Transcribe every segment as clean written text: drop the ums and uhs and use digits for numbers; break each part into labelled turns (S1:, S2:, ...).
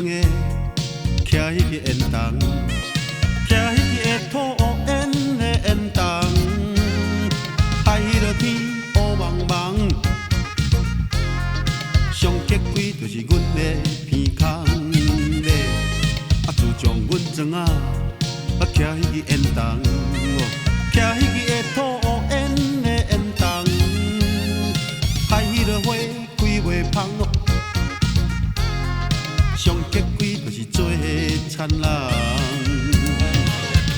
S1: 的徛迄个烟筒，徛迄个土烟的烟筒，海迄落天乌茫茫，上结鬼就是阮的鼻孔咧。自从阮庄仔徛迄个烟筒，徛迄个土烟的烟筒，海迄落花开袂芳哦。上结鬼就是做田人，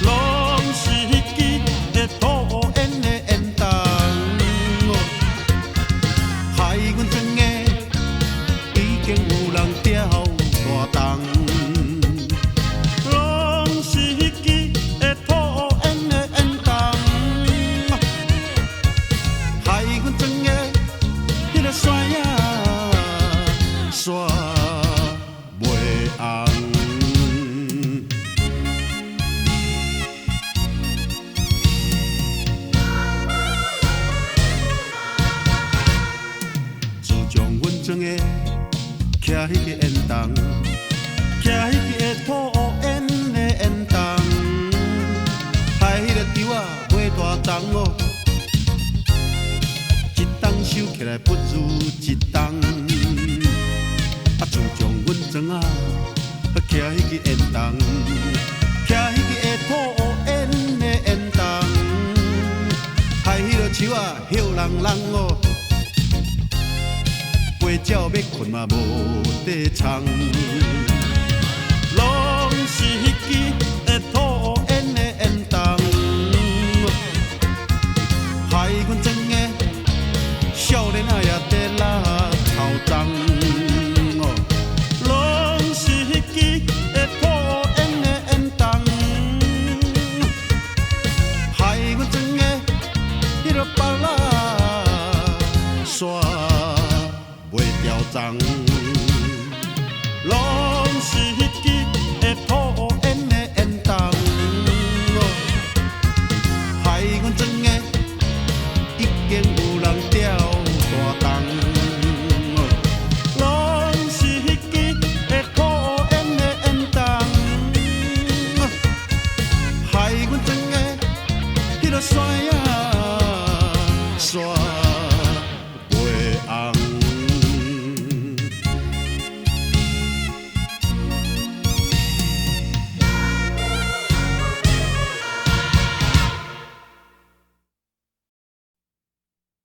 S1: 拢是迄支土烟的烟筒，害阮庄的已经有人吊大动。拢是迄支土烟的烟筒，害阮庄的迄个山仔煞。自从阮庄的徛迄个烟筒，徛迄个土烟的烟筒，害迄个稻仔买大重哦，一重收起来不如一重。自从阮庄仔徛迄个烟筒，徛迄个土烟的烟筒，害迄落树仔叶人人哦，飞鸟要困嘛无地藏，拢是迄支土烟的烟筒，害阮庄的少年仔也在拉头鬃。煞袂调丛，拢是。